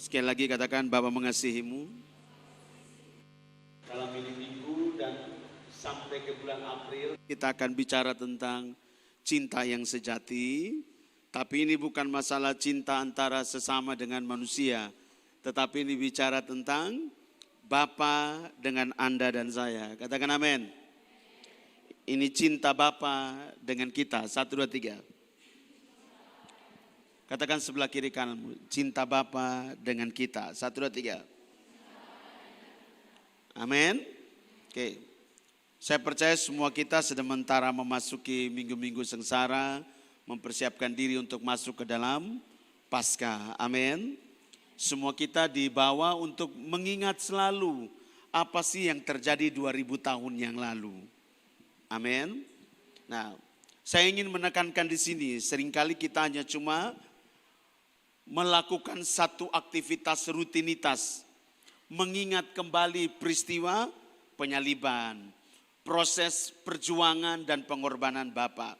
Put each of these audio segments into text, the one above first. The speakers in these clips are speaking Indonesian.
Sekali lagi katakan, Bapa mengasihimu. Dalam ini minggu dan sampai ke bulan April, Kita akan bicara tentang cinta yang sejati. Tapi ini bukan masalah cinta antara sesama dengan manusia. Tetapi ini bicara tentang Bapa dengan Anda dan saya. Katakan amin. Ini cinta Bapa dengan kita. 1, 2, 3. Katakan sebelah kiri kananmu. Cinta Bapa dengan kita. 1, 2, 3. Amin. Oke. Saya percaya semua kita sementara memasuki minggu-minggu sengsara, mempersiapkan diri untuk masuk ke dalam Paskah. Amin. Semua kita dibawa untuk mengingat selalu apa sih yang terjadi 2000 tahun yang lalu. Amin. Nah, saya ingin menekankan di sini, seringkali kita hanya cuma melakukan satu aktivitas rutinitas, mengingat kembali peristiwa penyaliban, proses perjuangan dan pengorbanan Bapa.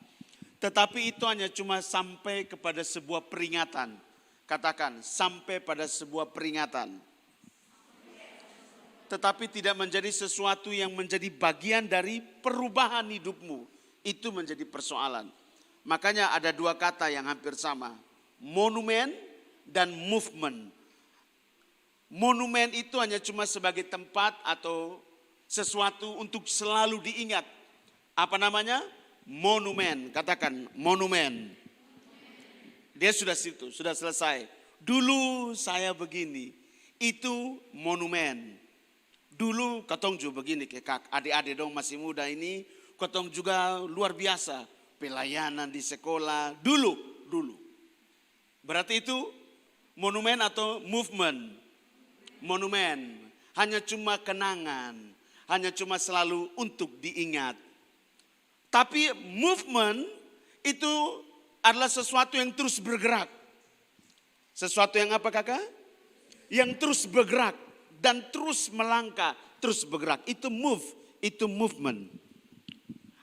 Tetapi itu hanya cuma sampai kepada sebuah peringatan. Katakan, sampai pada sebuah peringatan. Tetapi tidak menjadi sesuatu yang menjadi bagian dari perubahan hidupmu. Itu menjadi persoalan. Makanya ada dua kata yang hampir sama. Monumen dan movement. Monumen itu hanya cuma sebagai tempat atau sesuatu untuk selalu diingat. Apa namanya? Monumen. Katakan monumen. Dia sudah situ, sudah selesai. Dulu saya begini. Itu monumen. Dulu katong juga begini, kayak adik-adik dong masih muda ini. Katong juga luar biasa. Pelayanan di sekolah. Dulu. Berarti itu monumen atau movement? Monumen. Hanya cuma kenangan. Hanya cuma selalu untuk diingat. Tapi movement itu adalah sesuatu yang terus bergerak. Sesuatu yang apa kakak? Yang terus bergerak dan terus melangkah, terus bergerak. Itu move, itu movement.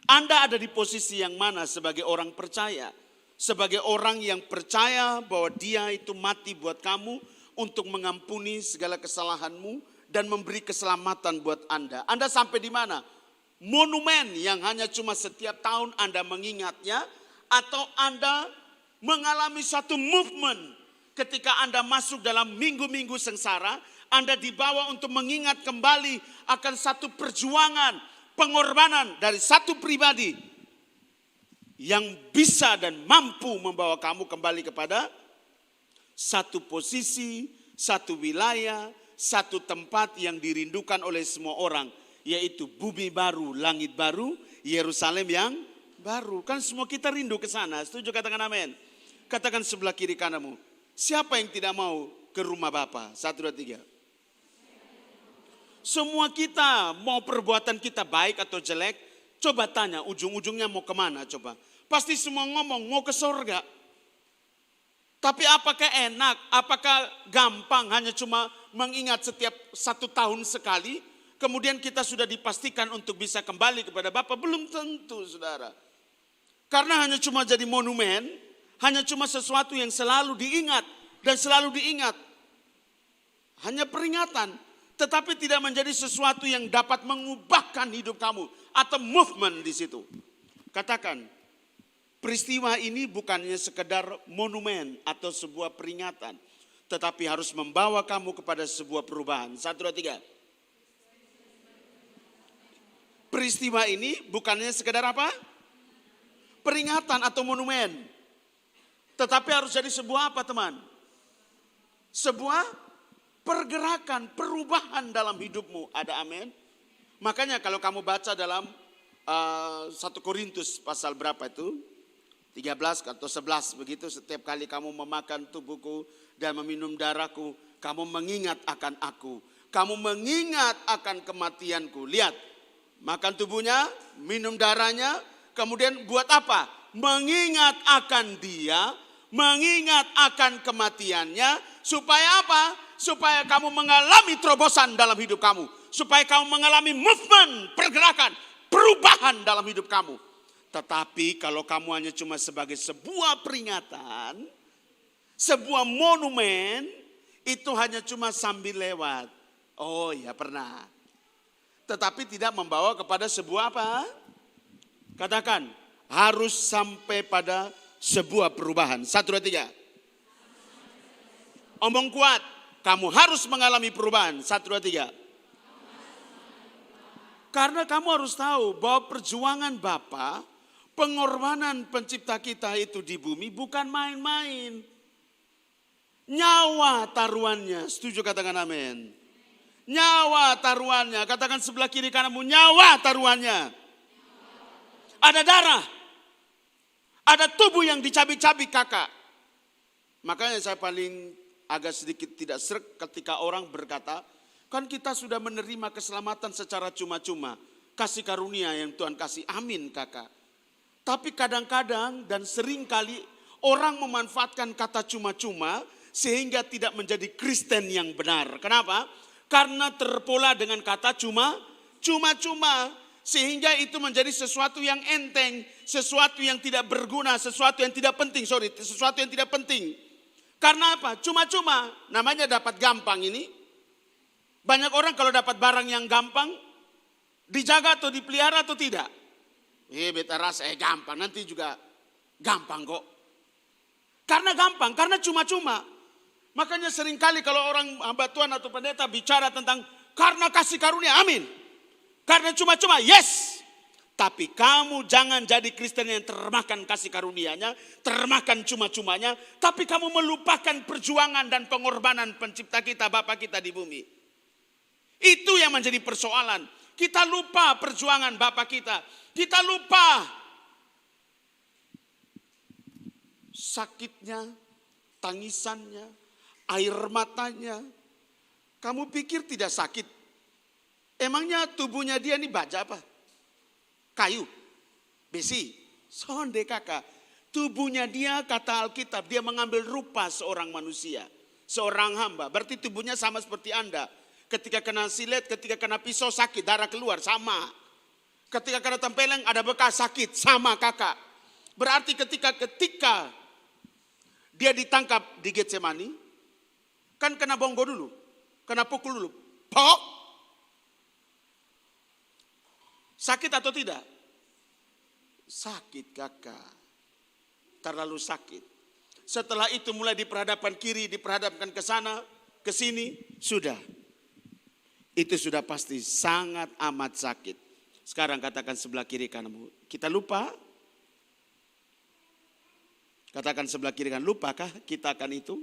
Anda ada di posisi yang mana sebagai orang percaya? Sebagai orang yang percaya bahwa Dia itu mati buat kamu untuk mengampuni segala kesalahanmu dan memberi keselamatan buat Anda. Anda sampai di mana? Monumen yang hanya cuma setiap tahun Anda mengingatnya, atau Anda mengalami satu movement ketika Anda masuk dalam minggu-minggu sengsara, Anda dibawa untuk mengingat kembali akan satu perjuangan, pengorbanan dari satu pribadi yang bisa dan mampu membawa kamu kembali kepada satu posisi, satu wilayah, satu tempat yang dirindukan oleh semua orang. Yaitu bumi baru, langit baru, Yerusalem yang baru. Kan semua kita rindu ke sana. Setuju, katakan amin. Katakan sebelah kiri kananmu. Siapa yang tidak mau ke rumah Bapa? 1, 2, 3. Semua kita mau perbuatan kita baik atau jelek. Coba tanya ujung-ujungnya mau kemana coba. Pasti semua ngomong mau ke surga. Tapi apakah enak? Apakah gampang hanya cuma mengingat setiap 1 tahun sekali? Kemudian kita sudah dipastikan untuk bisa kembali kepada Bapa? Belum tentu, saudara. Karena hanya cuma jadi monumen, hanya cuma sesuatu yang selalu diingat dan selalu diingat. Hanya peringatan, tetapi tidak menjadi sesuatu yang dapat mengubahkan hidup kamu atau movement di situ. Katakan, peristiwa ini bukannya sekedar monumen atau sebuah peringatan, tetapi harus membawa kamu kepada sebuah perubahan. 1, 2, 3. Peristiwa ini bukannya sekedar apa? Peringatan atau monumen. Tetapi harus jadi sebuah apa teman? Sebuah pergerakan, perubahan dalam hidupmu. Ada amin? Makanya kalau kamu baca dalam 1 Korintus pasal berapa itu? 13 atau 11 begitu. Setiap kali kamu memakan tubuhku dan meminum darahku, kamu mengingat akan aku. Kamu mengingat akan kematianku. Lihat. Makan tubuhnya, minum darahnya, kemudian buat apa? Mengingat akan Dia, mengingat akan kematiannya, supaya apa? Supaya kamu mengalami terobosan dalam hidup kamu. Supaya kamu mengalami movement, pergerakan, perubahan dalam hidup kamu. Tetapi kalau kamu hanya cuma sebagai sebuah peringatan, sebuah monumen, Itu hanya cuma sambil lewat. Oh ya pernah. Tetapi tidak membawa kepada sebuah apa? Katakan, harus sampai pada sebuah perubahan. 1, 2, 3. Omong kuat, kamu harus mengalami perubahan. 1, 2, 3. Karena kamu harus tahu bahwa perjuangan Bapa, pengorbanan pencipta kita itu di bumi bukan main-main. Nyawa taruhannya, setuju katakan amin. Nyawa taruhannya, katakan sebelah kiri kananmu, nyawa taruhannya. Ada darah, ada tubuh yang dicabik-cabik kakak. Makanya saya paling agak sedikit tidak sreg ketika orang berkata, kan kita sudah menerima keselamatan secara cuma-cuma. Kasih karunia yang Tuhan kasih, amin kakak. Tapi kadang-kadang dan seringkali orang memanfaatkan kata cuma-cuma sehingga tidak menjadi Kristen yang benar. Kenapa? Karena terpola dengan kata cuma-cuma. Sehingga itu menjadi sesuatu yang enteng, sesuatu yang tidak berguna, sesuatu yang tidak penting. Sesuatu yang tidak penting. Karena apa? Cuma-cuma, namanya dapat gampang ini. Banyak orang kalau dapat barang yang gampang, dijaga atau dipelihara atau tidak? Beta rasa gampang, nanti juga gampang kok. Karena gampang, karena cuma-cuma. Makanya seringkali kalau orang hamba Tuhan atau pendeta bicara tentang karena kasih karunia, amin. Karena cuma-cuma, yes. Tapi kamu jangan jadi Kristen yang termakan kasih karunia-Nya, termakan cuma-cumanya, tapi kamu melupakan perjuangan dan pengorbanan pencipta kita, Bapa kita di bumi. Itu yang menjadi persoalan. Kita lupa perjuangan Bapa kita. Kita lupa sakitnya, tangisannya, air matanya. Kamu pikir tidak sakit? Emangnya tubuhnya dia ini baja apa? Kayu, besi, sonde kakak. Tubuhnya dia kata Alkitab, dia mengambil rupa seorang manusia. Seorang hamba, berarti tubuhnya sama seperti Anda. Ketika kena silet, ketika kena pisau sakit, darah keluar, sama. Ketika kena tempeleng ada bekas sakit, sama kakak. Berarti ketika dia ditangkap di Getsemani, kan kena bonggo dulu, kena pukul dulu. Pok! Sakit atau tidak? Sakit kakak. Terlalu sakit. Setelah itu mulai diperhadapkan kiri, diperhadapkan ke sana, ke sini, sudah. Itu sudah pasti sangat amat sakit. Sekarang katakan sebelah kiri kananmu. Kita lupa? Katakan sebelah kiri kanan, lupakah kita akan itu?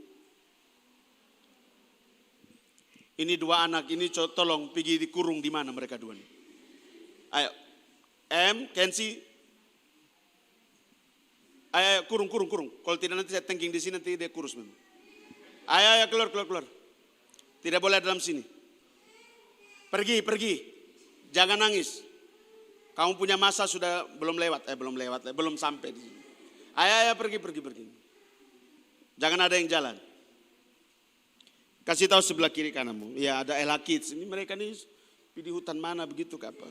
Ini dua anak ini tolong pergi dikurung di mana mereka dua ini. Ayo, Kensi. Ayo, kurung. Kalau tidak nanti saya tengking di sini, nanti dia kurus memang. Ayo, keluar. Tidak boleh dalam sini. Pergi. Jangan nangis. Kamu punya masa sudah belum sampai di sini. Ayo, pergi. Jangan ada yang jalan. Kasih tahu sebelah kiri kananmu. Ya, ada Ella Kids. Ini mereka nih di hutan mana begitu kapal.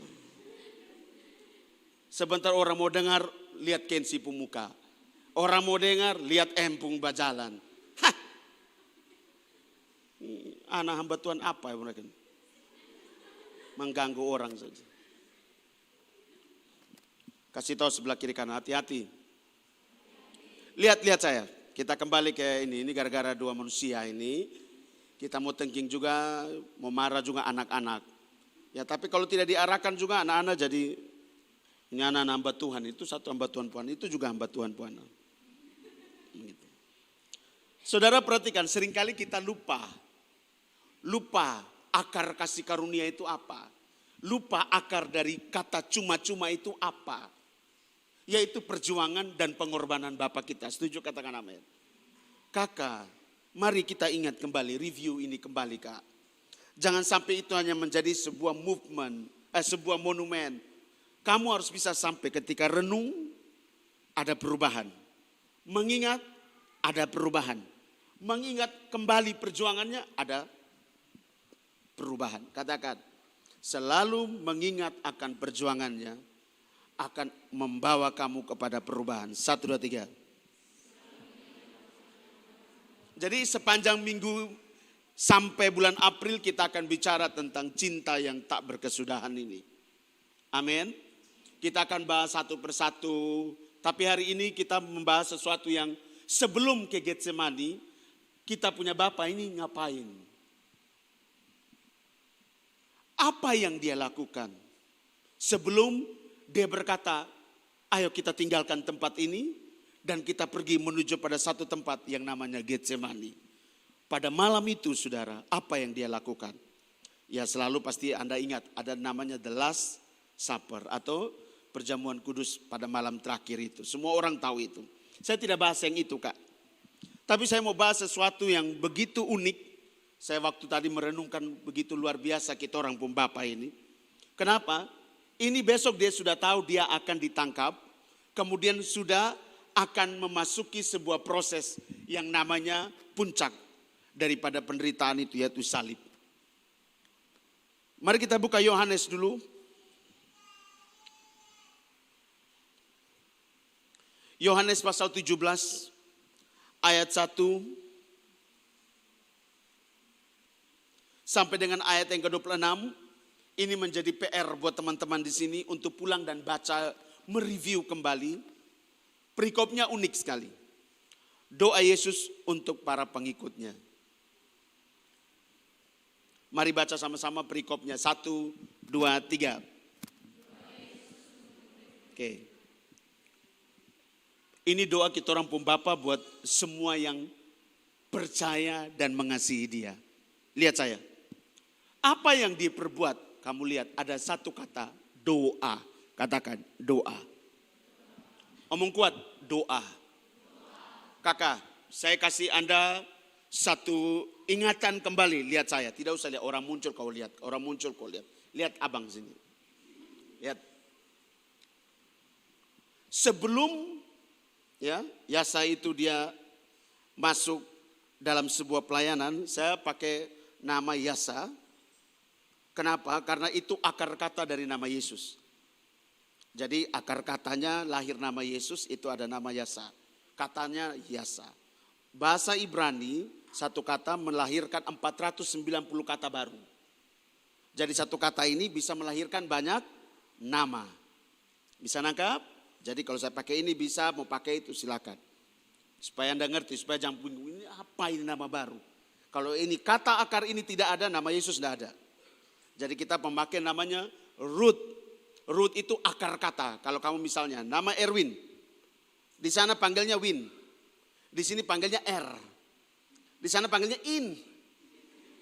Sebentar orang mau dengar, lihat Kensi pemuka. Orang mau dengar, lihat Empung berjalan. Hah. Anak hamba Tuhan apa ya mereka? Mengganggu orang saja. Kasih tahu sebelah kiri kanan, hati-hati. Lihat saya. Kita kembali ke ini gara-gara dua manusia ini. Kita mau tengking juga, mau marah juga anak-anak. Ya tapi kalau tidak diarahkan juga anak-anak jadi ini anak-anak hamba Tuhan, itu satu hamba Tuhan Puan, itu juga hamba Tuhan Puan. Gitu. Saudara perhatikan, seringkali kita lupa akar kasih karunia itu apa. Lupa akar dari kata cuma-cuma itu apa. Yaitu perjuangan dan pengorbanan Bapa kita. Setuju katakan amin. Kakak, mari kita ingat kembali, review ini kembali kak. Jangan sampai itu hanya menjadi sebuah movement, sebuah monumen. Kamu harus bisa sampai ketika renung, ada perubahan. Mengingat, ada perubahan. Mengingat kembali perjuangannya, ada perubahan. Katakan, selalu mengingat akan perjuangannya, akan membawa kamu kepada perubahan. 1, 2, 3. Jadi sepanjang minggu sampai bulan April kita akan bicara tentang cinta yang tak berkesudahan ini. Amin. Kita akan bahas satu persatu. Tapi hari ini kita membahas sesuatu yang sebelum ke Getsemani, kita punya Bapa ini ngapain? Apa yang dia lakukan? Sebelum dia berkata, ayo kita tinggalkan tempat ini dan kita pergi menuju pada satu tempat yang namanya Getsemani. Pada malam itu saudara, apa yang dia lakukan? Ya selalu pasti Anda ingat ada namanya The Last Supper atau perjamuan kudus pada malam terakhir itu. Semua orang tahu itu. Saya tidak bahas yang itu Kak. Tapi saya mau bahas sesuatu yang begitu unik. Saya waktu tadi merenungkan begitu luar biasa kita orang pun Bapak ini. Kenapa? Ini besok dia sudah tahu dia akan ditangkap. Kemudian sudah akan memasuki sebuah proses yang namanya puncak daripada penderitaan itu yaitu salib. Mari kita buka Yohanes dulu. Yohanes pasal 17 ayat 1 sampai dengan ayat yang ke-26. Ini menjadi PR buat teman-teman di sini untuk pulang dan baca, mereview kembali. Perikopnya unik sekali. Doa Yesus untuk para pengikutnya. Mari baca sama-sama perikopnya. 1, 2, 3. Oke. Ini doa kita orang pun Bapa buat semua yang percaya dan mengasihi dia. Lihat saya. Apa yang diperbuat? Kamu lihat ada satu kata doa. Katakan doa. Omong kuat doa. Kakak, saya kasih Anda satu ingatan kembali. Lihat saya, tidak usah lihat orang muncul kau lihat. Orang muncul kau lihat. Lihat abang sini. Lihat. Sebelum Yasa itu dia masuk dalam sebuah pelayanan, saya pakai nama Yasa. Kenapa? Karena itu akar kata dari nama Yesus. Jadi akar katanya lahir nama Yesus itu ada nama Yasa. Katanya Yasa. Bahasa Ibrani satu kata melahirkan 490 kata baru. Jadi satu kata ini bisa melahirkan banyak nama. Bisa nangkap? Jadi kalau saya pakai ini bisa, mau pakai itu silakan. Supaya Anda ngerti, supaya jangan bingung, ini apa ini nama baru. Kalau ini kata akar ini tidak ada, nama Yesus tidak ada. Jadi kita memakai namanya root. Root itu akar kata. Kalau kamu misalnya nama Erwin. Di sana panggilnya Win. Di sini panggilnya R. Di sana panggilnya In.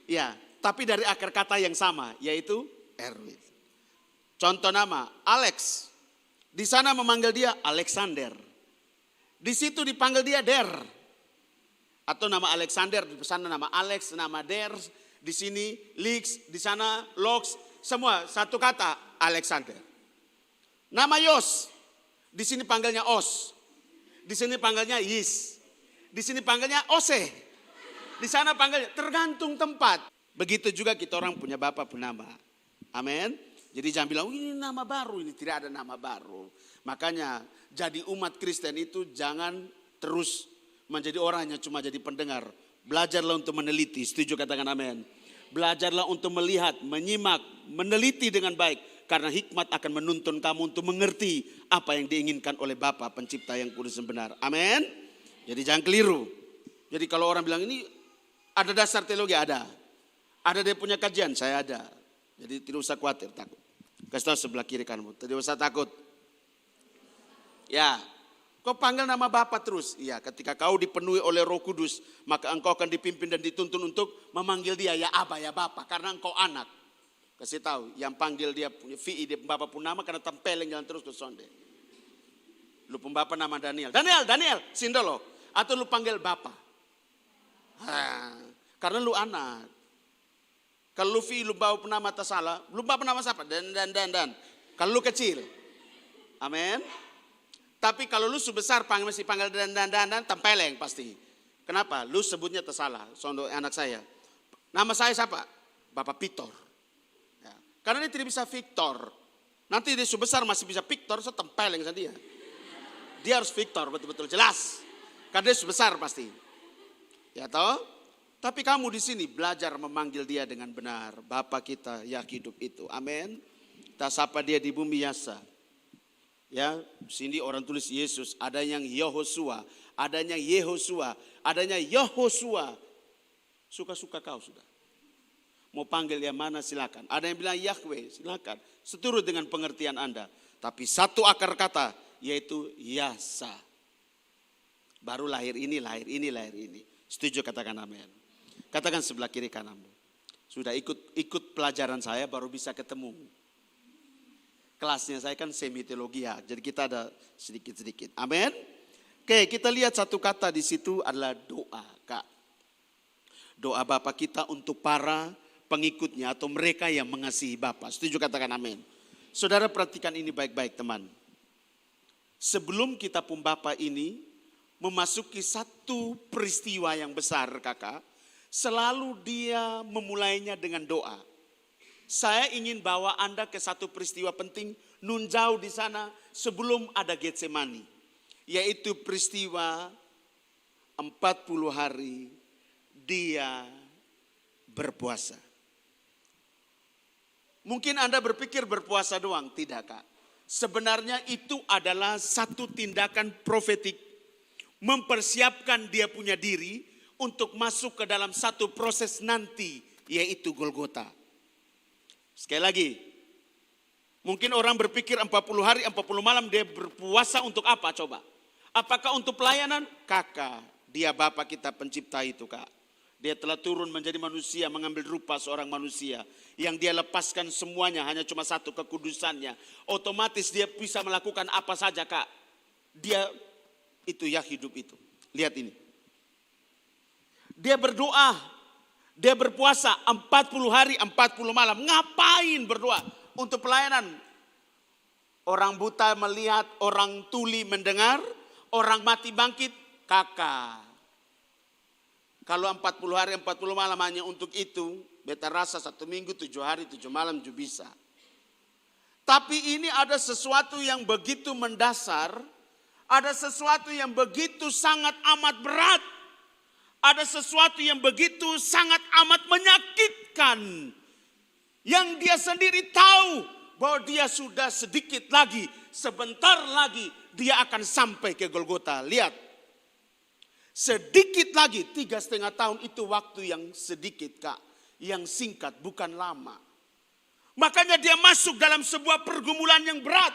Ya, tapi dari akar kata yang sama yaitu Erwin. Contoh nama Alex. Di sana memanggil dia Alexander. Di situ dipanggil dia Der. Atau nama Alexander, di sana nama Alex, nama Der. Di sini Lix, di sana Lox, semua satu kata Alexander. Nama Yos, di sini panggilnya Os, di sini panggilnya Yis, di sini panggilnya Ose, di sana panggilnya tergantung tempat. Begitu juga kita orang punya Bapa pun nama. Amin. Jadi jangan bilang ini nama baru, ini tidak ada nama baru. Makanya jadi umat Kristen itu jangan terus menjadi orang yang cuma jadi pendengar. Belajarlah untuk meneliti, setuju katakan amin. Belajarlah untuk melihat, menyimak, meneliti dengan baik. Karena hikmat akan menuntun kamu untuk mengerti apa yang diinginkan oleh Bapa pencipta yang kudus dan benar. Amin. Jadi jangan keliru. Jadi kalau orang bilang ini ada dasar teologi, ada. Ada dia punya kajian, saya ada. Jadi tidak usah khawatir, takut. Kasih tahu sebelah kiri kamu, tidak usah takut. Ya. Kau panggil nama Bapa terus. Iya, ketika kau dipenuhi oleh Roh Kudus, maka engkau akan dipimpin dan dituntun untuk memanggil dia ya Aba, ya Bapa, karena engkau anak. Kasih tahu, yang panggil dia punya VI, dia Bapa pun nama karena tempeleng jalan terus ke sonde. Lu pun Bapa nama Daniel, sindolo. Atau lu panggil Bapa. Karena lu anak. Kalau lu VI, lu bawa penama tak salah, lu bawa penama siapa? Dan. Kalau lu kecil. Amin. Tapi kalau lu sebesar masih panggil dan tempeleng pasti. Kenapa? Lu sebutnya tersalah. Sondo anak saya. Nama saya siapa? Bapak Victor. Ya. Karena dia tidak bisa Victor. Nanti dia sebesar masih bisa Victor, saya tempeleng sama dia. Dia harus Victor betul-betul jelas. Karena dia sebesar pasti. Ya toh? Tapi kamu di sini belajar memanggil dia dengan benar. Bapa kita yang hidup itu. Amin. Kita sapa dia di bumi Yasa. Ya, sini orang tulis Yesus, ada yang Yehosua, adanya Yehosua, adanya Yehosua. Suka-suka kau sudah. Mau panggil yang mana silakan. Ada yang bilang Yahweh, silakan. Seturut dengan pengertian Anda. Tapi satu akar kata yaitu Yasa. Baru lahir ini, lahir ini, lahir ini. Setuju, katakan amin. Katakan sebelah kiri kananmu. Sudah ikut pelajaran saya baru bisa ketemu. Kelasnya saya kan semi teologia, jadi kita ada sedikit-sedikit. Amin. Oke, kita lihat satu kata di situ adalah doa, Kak. Doa Bapa kita untuk para pengikutnya atau mereka yang mengasihi Bapa. Setuju, katakan amin. Saudara perhatikan ini baik-baik teman. Sebelum kita pun Bapa ini memasuki satu peristiwa yang besar, Kakak, selalu dia memulainya dengan doa. Saya ingin bawa Anda ke satu peristiwa penting nun jauh di sana sebelum ada Getsemani. Yaitu peristiwa 40 hari dia berpuasa. Mungkin Anda berpikir berpuasa doang, tidak Kak. Sebenarnya itu adalah satu tindakan profetik. Mempersiapkan dia punya diri untuk masuk ke dalam satu proses nanti yaitu Golgota. Sekali lagi, mungkin orang berpikir 40 hari, 40 malam dia berpuasa untuk apa coba? Apakah untuk pelayanan? Kakak, dia Bapa kita pencipta itu Kak. Dia telah turun menjadi manusia, mengambil rupa seorang manusia. Yang dia lepaskan semuanya, hanya cuma satu kekudusannya. Otomatis dia bisa melakukan apa saja Kak. Dia itu ya hidup itu. Lihat ini. Dia berdoa, dia berpuasa 40 hari, 40 malam. Ngapain berdoa? Untuk pelayanan. Orang buta melihat, orang tuli mendengar, orang mati bangkit, Kakak. Kalau 40 hari, 40 malam hanya untuk itu, beta rasa 1 minggu, 7 hari, 7 malam juga bisa. Tapi ini ada sesuatu yang begitu mendasar, ada sesuatu yang begitu sangat amat berat. Ada sesuatu yang begitu sangat amat menyakitkan. Yang dia sendiri tahu bahwa dia sudah sedikit lagi, sebentar lagi dia akan sampai ke Golgota. Lihat. Sedikit lagi, 3,5 tahun itu waktu yang sedikit Kak. Yang singkat, bukan lama. Makanya dia masuk dalam sebuah pergumulan yang berat.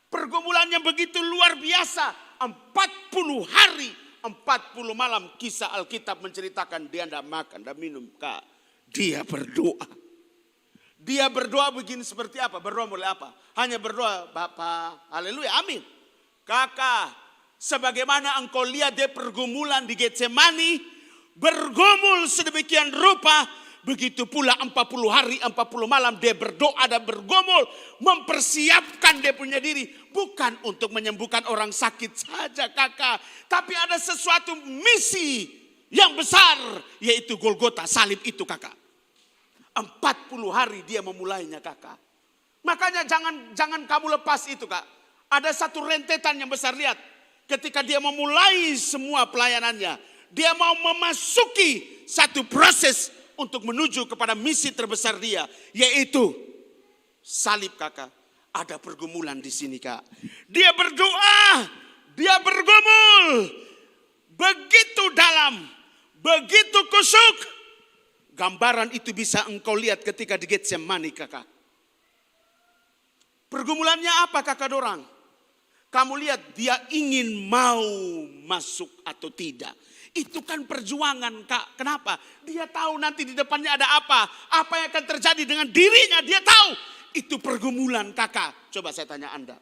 Pergumulan yang begitu luar biasa. 40 hari, 40 malam kisah Alkitab menceritakan dia tidak makan, tidak minum. Kak, dia berdoa. Dia berdoa begini seperti apa? Berdoa mulai apa? Hanya berdoa, Bapa, haleluya, amin. Kakak, sebagaimana engkau lihat dia pergumulan di Getsemani, bergumul sedemikian rupa, begitu pula 40 hari, 40 malam dia berdoa dan bergumul, mempersiapkan dia punya diri. Bukan untuk menyembuhkan orang sakit saja Kakak, tapi ada sesuatu misi yang besar, yaitu Golgota, salib itu Kakak. 40 hari dia memulainya Kakak. Makanya jangan kamu lepas itu Kak. Ada satu rentetan yang besar, lihat. Ketika dia memulai semua pelayanannya, dia mau memasuki satu proses untuk menuju kepada misi terbesar dia, yaitu salib Kakak. Ada pergumulan di sini Kak. Dia berdoa, dia bergumul, begitu dalam, begitu kusuk. Gambaran itu bisa engkau lihat ketika di Getsemani Kakak. Pergumulannya apa Kakak dorang? Kamu lihat dia ingin mau masuk atau tidak. Itu kan perjuangan Kak. Kenapa? Dia tahu nanti di depannya ada apa. Apa yang akan terjadi dengan dirinya dia tahu. Itu pergumulan Kakak. Coba saya tanya Anda.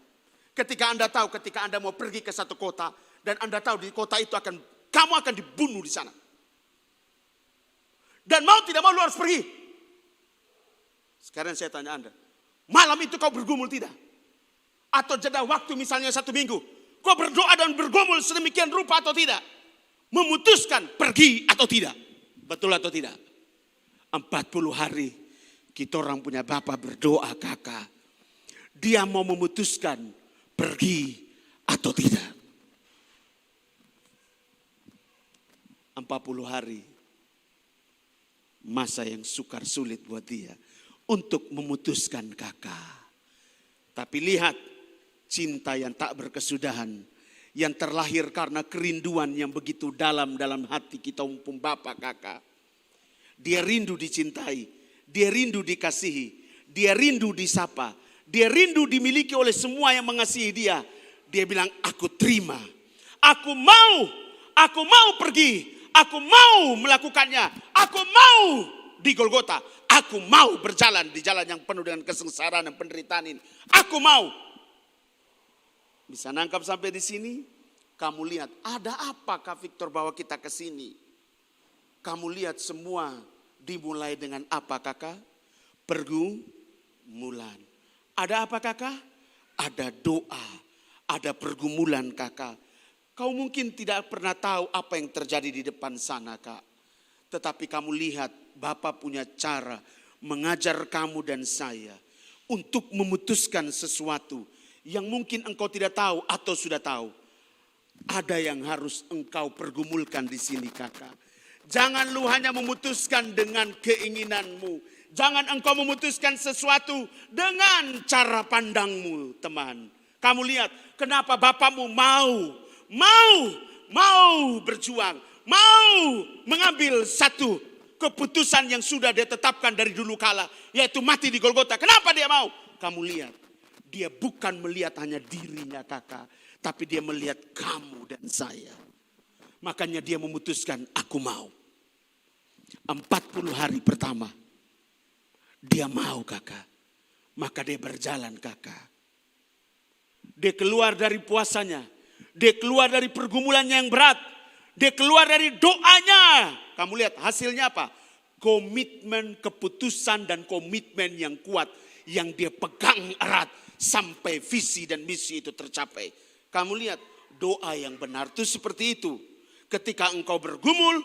Ketika Anda tahu ketika Anda mau pergi ke satu kota. Dan Anda tahu di kota itu kamu akan dibunuh di sana. Dan mau tidak mau lu harus pergi. Sekarang saya tanya Anda. Malam itu kau bergumul tidak? Atau jeda waktu misalnya 1 minggu. Kau berdoa dan bergumul sedemikian rupa atau tidak? Memutuskan pergi atau tidak? Betul atau tidak? 40 hari kita orang punya Bapa berdoa Kakak. Dia mau memutuskan pergi atau tidak. 40 hari masa yang sukar sulit buat dia untuk memutuskan kakak. Tapi lihat cinta yang tak berkesudahan, yang terlahir karena kerinduan yang begitu dalam hati kita umpam bapak kakak. Dia rindu dicintai, dia rindu dikasihi, dia rindu disapa, dia rindu dimiliki oleh semua yang mengasihi dia. Dia bilang, aku terima, aku mau pergi, aku mau melakukannya, aku mau di Golgota, aku mau berjalan di jalan yang penuh dengan kesengsaraan dan penderitaan ini. Aku mau. Bisa nangkap sampai di sini? Kamu lihat, ada apa Kak Victor bawa kita ke sini? Kamu lihat semua dimulai dengan apa kakak? Pergumulan. Ada apa kakak? Ada doa, ada pergumulan kakak. Kau mungkin tidak pernah tahu apa yang terjadi di depan sana kak. Tetapi kamu lihat Bapa punya cara mengajar kamu dan saya untuk memutuskan sesuatu yang mungkin engkau tidak tahu atau sudah tahu. Ada yang harus engkau pergumulkan di sini kakak. Jangan lu hanya memutuskan dengan keinginanmu. Jangan engkau memutuskan sesuatu dengan cara pandangmu teman. Kamu lihat kenapa bapamu mau berjuang. Mau mengambil satu keputusan yang sudah dia tetapkan dari dulu kala. Yaitu mati di Golgota. Kenapa dia mau? Kamu lihat. Dia bukan melihat hanya dirinya kakak. Tapi dia melihat kamu dan saya. Makanya dia memutuskan aku mau. 40 hari pertama. Dia mau kakak. Maka dia berjalan kakak. Dia keluar dari puasanya. Dia keluar dari pergumulannya yang berat. Dia keluar dari doanya. Kamu lihat hasilnya apa? Komitmen, keputusan dan komitmen yang kuat. Yang dia pegang erat. Sampai visi dan misi itu tercapai. Kamu lihat doa yang benar itu seperti itu. Ketika engkau bergumul,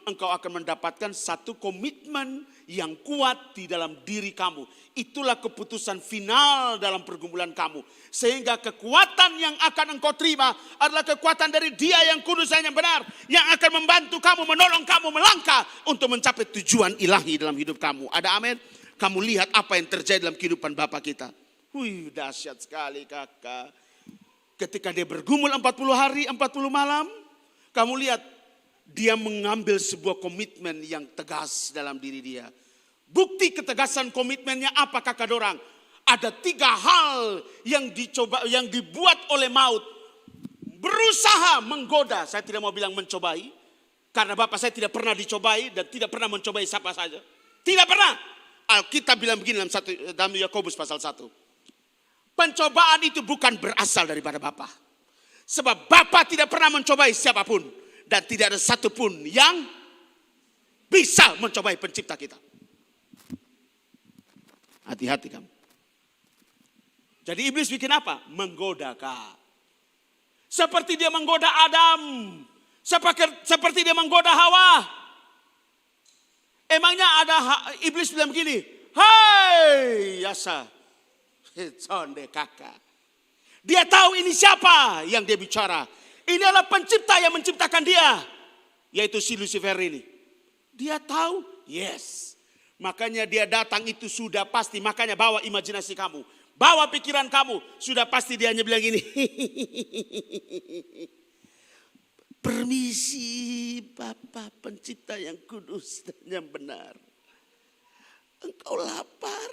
engkau akan mendapatkan satu komitmen yang kuat di dalam diri kamu. Itulah keputusan final dalam pergumulan kamu. Sehingga kekuatan yang akan engkau terima adalah kekuatan dari Dia yang kudus dan yang benar. Yang akan membantu kamu, menolong kamu melangkah untuk mencapai tujuan ilahi dalam hidup kamu. Ada amin? Kamu lihat apa yang terjadi dalam kehidupan Bapa kita. Wih, dahsyat sekali kakak. Ketika dia bergumul 40 hari, 40 malam. Kamu lihat, dia mengambil sebuah komitmen yang tegas dalam diri dia. Bukti ketegasan komitmennya apa kakak dorang? Ada 3 hal yang dibuat oleh maut. Berusaha menggoda, saya tidak mau bilang mencobai. Karena Bapak saya tidak pernah dicobai dan tidak pernah mencobai siapa saja. Tidak pernah. Alkitab bilang begini dalam Yakobus pasal 1. Pencobaan itu bukan berasal daripada Bapa. Sebab Bapa tidak pernah mencobai siapapun. Dan tidak ada satupun yang bisa mencobai pencipta kita. Hati-hati kamu. Jadi iblis bikin apa? Menggoda kak. Seperti dia menggoda Adam. Seperti dia menggoda Hawa. Emangnya ada iblis bilang begini. Hai Yasa. Sonde kakak. Dia tahu ini siapa yang dia bicara. Ini adalah pencipta yang menciptakan dia. Yaitu si Lucifer ini. Dia tahu? Yes. Makanya dia datang itu sudah pasti. Makanya bawa imajinasi kamu. Bawa pikiran kamu. Sudah pasti dia hanya bilang gini. Permisi Bapak pencipta yang kudus dan yang benar. Engkau lapar.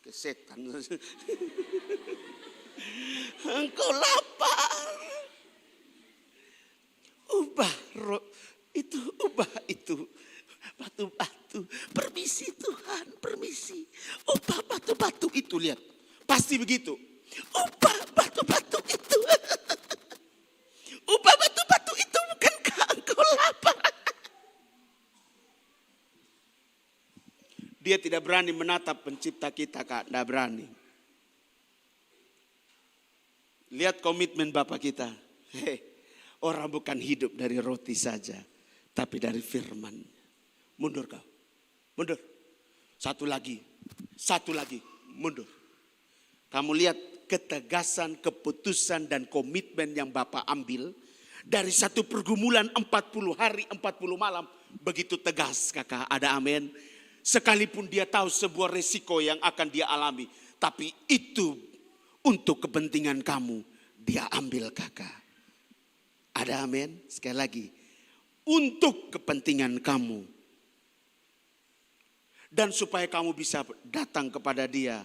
Setan. Engkau lapar. Ubah itu batu-batu. Permisi Tuhan, permisi. Ubah batu-batu itu, lihat. Pasti begitu. Ubah batu-batu itu. Ubah batu-batu itu, bukankah engkau lapar? Dia tidak berani menatap pencipta kita, Kak. Tidak berani. Lihat komitmen Bapak kita. Orang bukan hidup dari roti saja. Tapi dari firman. Mundur kau. Mundur. Satu lagi. Mundur. Kamu lihat ketegasan, keputusan dan komitmen yang Bapak ambil. Dari satu pergumulan 40 hari 40 malam. Begitu tegas kakak, ada amin. Sekalipun dia tahu sebuah resiko yang akan dia alami. Tapi itu untuk kepentingan kamu, dia ambil kakak. Ada amin, sekali lagi. Untuk kepentingan kamu. Dan supaya kamu bisa datang kepada dia.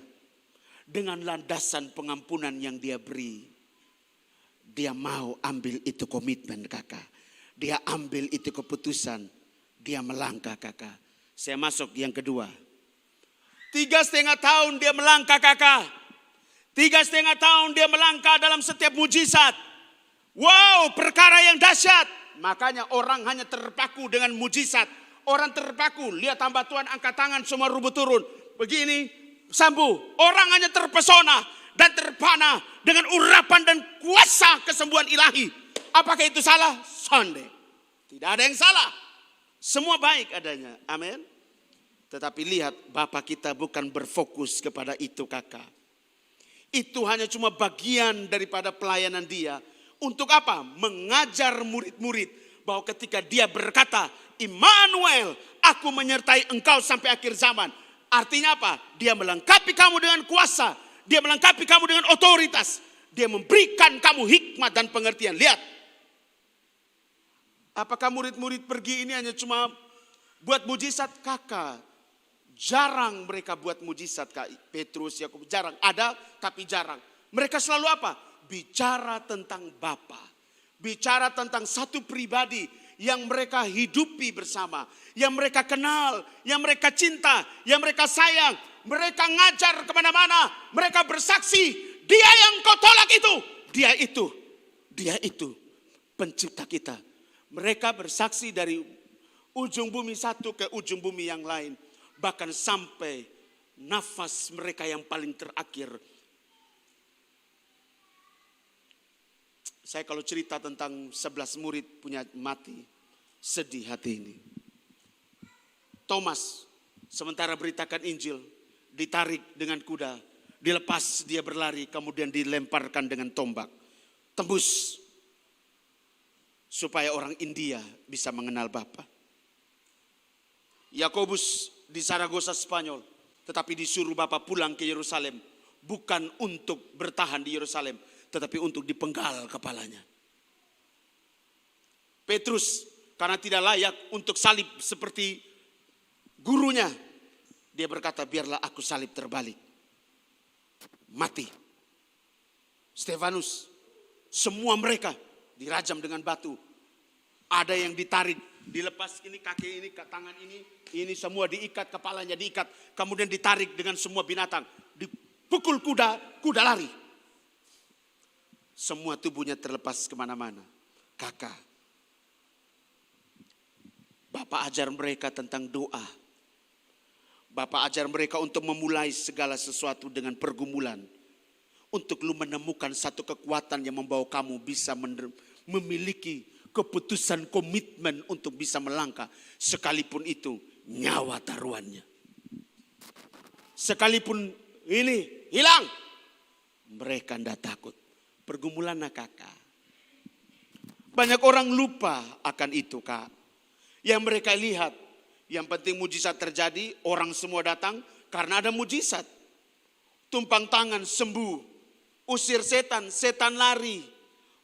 Dengan landasan pengampunan yang dia beri. Dia mau ambil itu komitmen kakak. Dia ambil itu keputusan. Dia melangkah kakak. Saya masuk yang kedua. 3,5 tahun dia melangkah kakak. 3,5 tahun dia melangkah dalam setiap mujizat. Wow, perkara yang dahsyat. Makanya orang hanya terpaku dengan mujizat. Orang terpaku, lihat hamba Tuhan angkat tangan semua rubuh turun. Begini, sambu. Orang hanya terpesona dan terpana dengan urapan dan kuasa kesembuhan ilahi. Apakah itu salah? Sonde. Tidak ada yang salah. Semua baik adanya. Amin. Tetapi lihat, Bapak kita bukan berfokus kepada itu kakak. Itu hanya cuma bagian daripada pelayanan dia. Untuk apa? Mengajar murid-murid bahwa ketika dia berkata, Immanuel, aku menyertai engkau sampai akhir zaman. Artinya apa? Dia melengkapi kamu dengan kuasa. Dia melengkapi kamu dengan otoritas. Dia memberikan kamu hikmat dan pengertian. Lihat. Apakah murid-murid pergi ini hanya cuma buat mujizat? Kakak. Jarang mereka buat mujizat. Kak Petrus, Yakobus, jarang. Ada tapi jarang. Mereka selalu apa? Bicara tentang Bapa. Bicara tentang satu pribadi yang mereka hidupi bersama. Yang mereka kenal, yang mereka cinta, yang mereka sayang. Mereka ngajar kemana-mana. Mereka bersaksi. Dia yang kau tolak itu. Dia itu pencipta kita. Mereka bersaksi dari ujung bumi satu ke ujung bumi yang lain. Bahkan sampai nafas mereka yang paling terakhir. Saya kalau cerita tentang 11 murid punya mati, sedih hati ini. Thomas sementara beritakan Injil, ditarik dengan kuda, dilepas dia berlari, kemudian dilemparkan dengan tombak. Tembus supaya orang India bisa mengenal Bapa. Yakobus di Saragossa Spanyol, tetapi disuruh Bapak pulang ke Yerusalem, bukan untuk bertahan di Yerusalem, tetapi untuk dipenggal kepalanya. Petrus karena tidak layak untuk salib seperti gurunya, dia berkata, biarlah aku salib terbalik. Mati. Stefanus, semua mereka dirajam dengan batu. Ada yang ditarik, dilepas ini kaki ini, tangan ini semua diikat, kepalanya diikat, kemudian ditarik dengan semua binatang, dipukul kuda, kuda lari. Semua tubuhnya terlepas kemana-mana. Kakak, Bapak ajar mereka tentang doa. Bapak ajar mereka untuk memulai segala sesuatu dengan pergumulan. Untuk lu menemukan satu kekuatan yang membawa kamu bisa memiliki keputusan komitmen untuk bisa melangkah. Sekalipun itu nyawa taruhannya. Sekalipun ini hilang, mereka tidak takut. Pergumulan kakak. Banyak orang lupa akan itu kak. Yang mereka lihat, yang penting mujizat terjadi, orang semua datang karena ada mujizat. Tumpang tangan sembuh, usir setan, setan lari.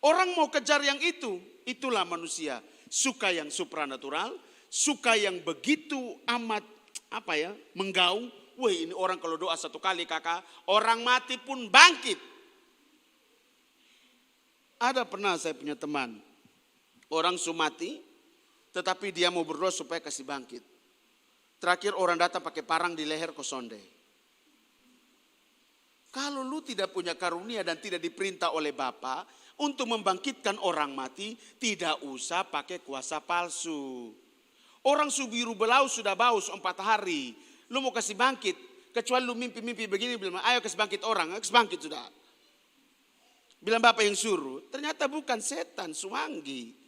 Orang mau kejar yang itu, itulah manusia. Suka yang supranatural, suka yang begitu amat menggaung. Wih, ini orang kalau doa satu kali kakak, orang mati pun bangkit. Ada pernah saya punya teman, orang mati, tetapi dia mau berdoa supaya kasih bangkit. Terakhir orang datang pakai parang di leher kosonde. Kalau lu tidak punya karunia dan tidak diperintah oleh Bapa untuk membangkitkan orang mati, tidak usah pakai kuasa palsu. Orang subiru belau sudah baus 4 hari. Lu mau kasih bangkit, kecuali lu mimpi-mimpi begini, bilang ayo kasih bangkit orang, kasih bangkit sudah. Bilang Bapak yang suruh, ternyata bukan setan, suanggi.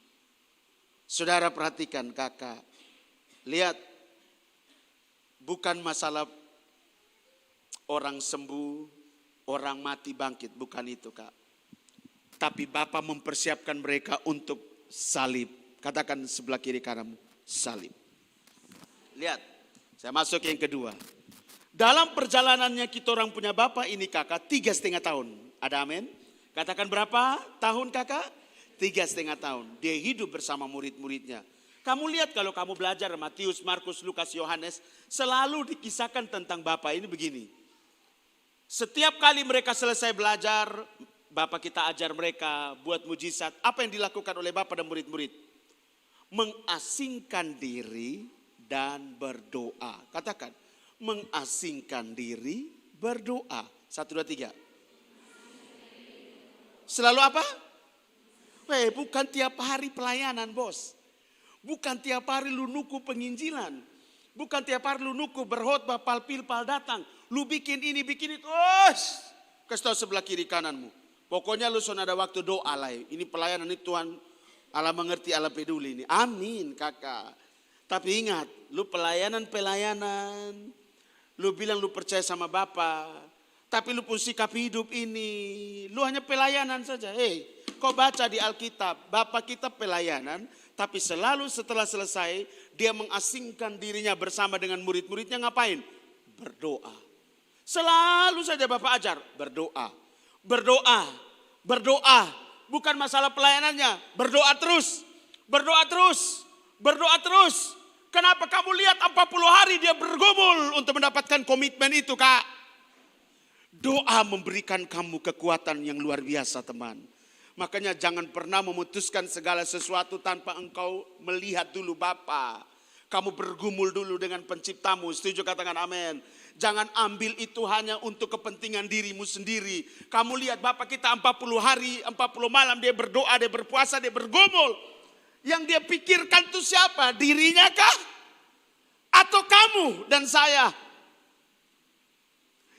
Saudara perhatikan kakak, lihat, bukan masalah orang sembuh, orang mati bangkit, bukan itu kak. Tapi Bapak mempersiapkan mereka untuk salib. Katakan sebelah kiri kananmu, salib. Lihat, saya masuk yang kedua. Dalam perjalanannya kita orang punya bapak ini kakak 3,5 tahun. Ada amin? Katakan berapa tahun kakak? 3,5 tahun. Dia hidup bersama murid-muridnya. Kamu lihat kalau kamu belajar Matius, Markus, Lukas, Yohanes. Selalu dikisahkan tentang bapak ini begini. Setiap kali mereka selesai belajar, bapak kita ajar mereka buat mujizat. Apa yang dilakukan oleh bapak dan murid-murid? Mengasingkan diri dan berdoa. Katakan, mengasingkan diri, berdoa. 1, 2, 3. Selalu apa? Bukan tiap hari pelayanan, bos. Bukan tiap hari lu nuku penginjilan. Bukan tiap hari lu nuku berkhotbah, pal datang. Lu bikin ini, bikin itu. Kasih tahu sebelah kiri kananmu. Pokoknya lu son ada waktu doa lah. Ini pelayanan ini Tuhan Allah mengerti, Allah peduli ini. Amin kakak. Tapi ingat, lu pelayanan. Lu bilang lu percaya sama Bapa. Tapi lu pun sikap hidup ini. Lu hanya pelayanan saja. Kau baca di Alkitab. Bapa kita pelayanan. Tapi selalu setelah selesai. Dia mengasingkan dirinya bersama dengan murid-muridnya. Ngapain? Berdoa. Selalu saja Bapak ajar. Berdoa. Berdoa. Berdoa. Bukan masalah pelayanannya. Berdoa terus. Berdoa terus. Berdoa terus. Kenapa kamu lihat 40 hari dia bergumul untuk mendapatkan komitmen itu, Kak? Doa memberikan kamu kekuatan yang luar biasa, teman. Makanya jangan pernah memutuskan segala sesuatu tanpa engkau melihat dulu Bapa. Kamu bergumul dulu dengan penciptamu. Setuju, katakan amin. Jangan ambil itu hanya untuk kepentingan dirimu sendiri. Kamu lihat Bapak kita 40 hari, 40 malam dia berdoa, dia berpuasa, dia bergumul. Yang dia pikirkan itu siapa? Dirinya kah? Atau kamu dan saya?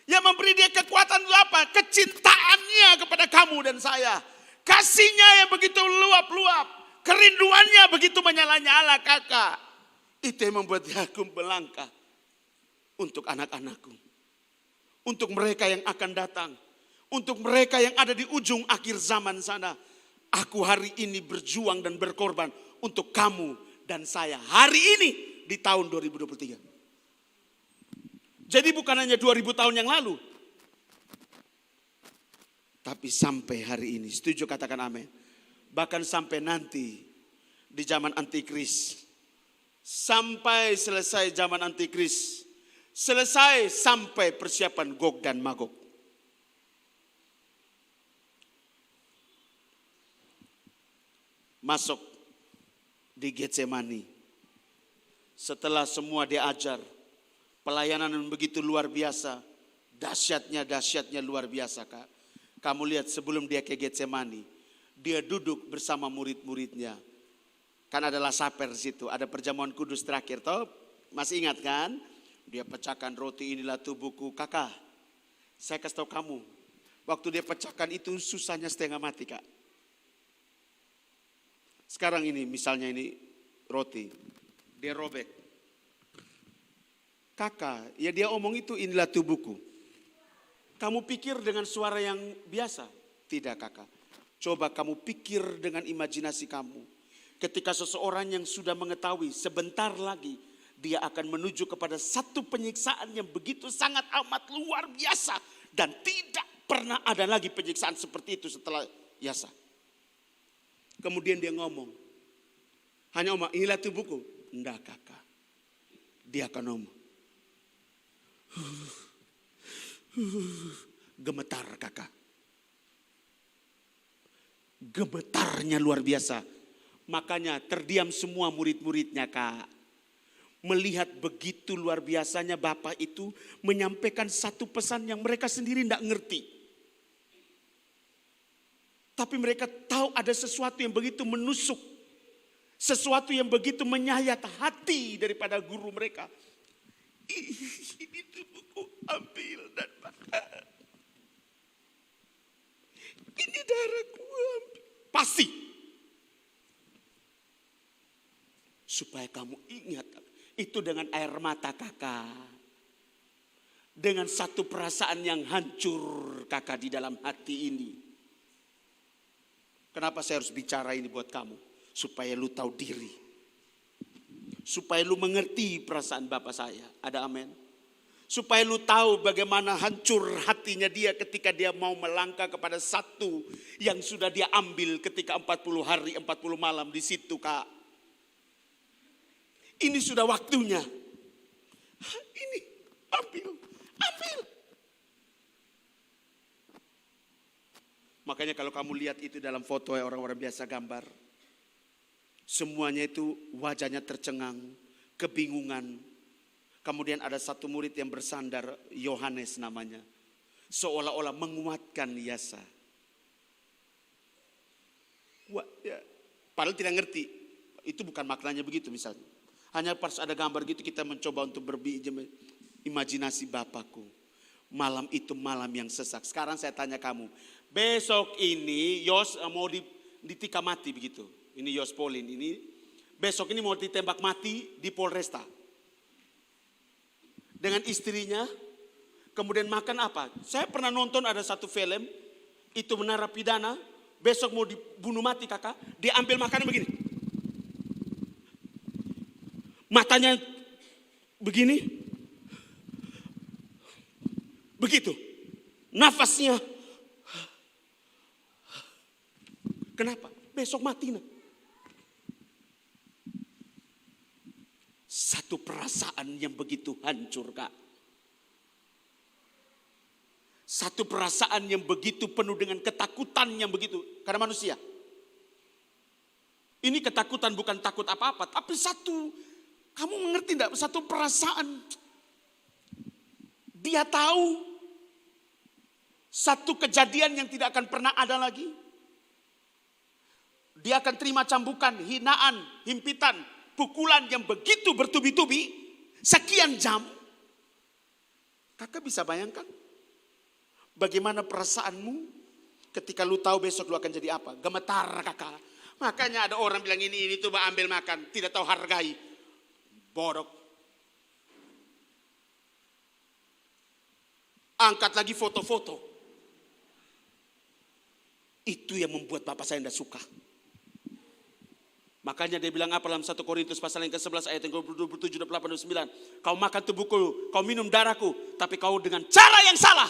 Yang memberi dia kekuatan itu apa? Kecintaannya kepada kamu dan saya. Kasihnya yang begitu luap-luap. Kerinduannya begitu menyala-nyala, kakak. Itu yang membuat aku melangkah. Untuk anak-anakku. Untuk mereka yang akan datang. Untuk mereka yang ada di ujung akhir zaman sana. Aku hari ini berjuang dan berkorban untuk kamu dan saya. Hari ini di tahun 2023. Jadi bukan hanya 2000 tahun yang lalu. Tapi sampai hari ini. Setuju, katakan amin. Bahkan sampai nanti di zaman antikris. Sampai selesai zaman antikris. Selesai sampai persiapan Gog dan Magog. Masuk di Getsemani. Setelah semua diajar. Pelayanan yang begitu luar biasa. Dahsyatnya luar biasa, Kak. Kamu lihat sebelum dia ke Getsemani. Dia duduk bersama murid-muridnya. Kan ada Lasaper di situ. Ada perjamuan kudus terakhir. Toh? Masih ingat kan? Dia pecahkan roti, inilah tubuhku. Kakak, saya kasih tahu kamu. Waktu dia pecahkan itu susahnya setengah mati, Kak. Sekarang ini misalnya ini roti. Dia robek. Kakak, ya dia omong itu inilah tubuhku. Kamu pikir dengan suara yang biasa? Tidak, kakak. Coba kamu pikir dengan imajinasi kamu. Ketika seseorang yang sudah mengetahui sebentar lagi dia akan menuju kepada satu penyiksaan yang begitu sangat amat luar biasa. Dan tidak pernah ada lagi penyiksaan seperti itu setelah Yasa. Kemudian dia ngomong. Hanya ngomong, inilah tubuhku. Enggak, kakak. Dia akan ngomong. Gemetar, kakak. Gemetarnya luar biasa. Makanya terdiam semua murid-muridnya, Kak. Melihat begitu luar biasanya Bapak itu menyampaikan satu pesan yang mereka sendiri tidak ngerti. Tapi mereka tahu ada sesuatu yang begitu menusuk. Sesuatu yang begitu menyayat hati daripada guru mereka. Ini tubuhku, ambil dan makan. Ini darahku, ambil. Pasti. Supaya kamu ingat. Itu dengan air mata kakak. Dengan satu perasaan yang hancur kakak di dalam hati ini. Kenapa saya harus bicara ini buat kamu? Supaya lu tahu diri. Supaya lu mengerti perasaan Bapa saya. Ada amin? Supaya lu tahu bagaimana hancur hatinya dia ketika dia mau melangkah kepada satu yang sudah dia ambil ketika 40 hari 40 malam di situ, Kak. Ini sudah waktunya. Ini ambil. Makanya kalau kamu lihat itu dalam foto yang orang-orang biasa gambar, semuanya itu wajahnya tercengang, kebingungan. Kemudian ada satu murid yang bersandar, Yohanes namanya. Seolah-olah menguatkan Yasa. Padahal tidak ngerti. Itu bukan maknanya begitu misalnya. Hanya pas ada gambar gitu kita mencoba untuk imajinasi Bapakku. Malam itu malam yang sesak. Sekarang saya tanya kamu. Besok ini Yos mau ditikam mati begitu. Ini Yos Polin ini. Besok ini mau ditembak mati di Polresta. Dengan istrinya. Kemudian makan apa? Saya pernah nonton ada satu film. Itu narapidana. Besok mau dibunuh mati kakak. Dia ambil makanan begini. Matanya begini. Begitu. Nafasnya. Kenapa? Besok mati. Satu perasaan yang begitu hancur, Kak. Satu perasaan yang begitu penuh dengan ketakutan yang begitu. Karena manusia. Ini ketakutan bukan takut apa-apa. Tapi satu, kamu mengerti enggak? Satu perasaan. Dia tahu. Satu kejadian yang tidak akan pernah ada lagi. Dia akan terima cambukan, hinaan, himpitan, pukulan yang begitu bertubi-tubi. Sekian jam. Kakak bisa bayangkan? Bagaimana perasaanmu ketika lu tahu besok lu akan jadi apa? Gemetar kakak. Makanya ada orang bilang ini tuh ambil makan. Tidak tahu hargai. Bodoh. Angkat lagi foto-foto. Itu yang membuat Bapak saya tidak suka. Makanya dia bilang apa dalam 1 Korintus pasal yang ke-11 ayat yang 27, 28, 29. Kau makan tubuhku, kau minum darahku. Tapi kau dengan cara yang salah.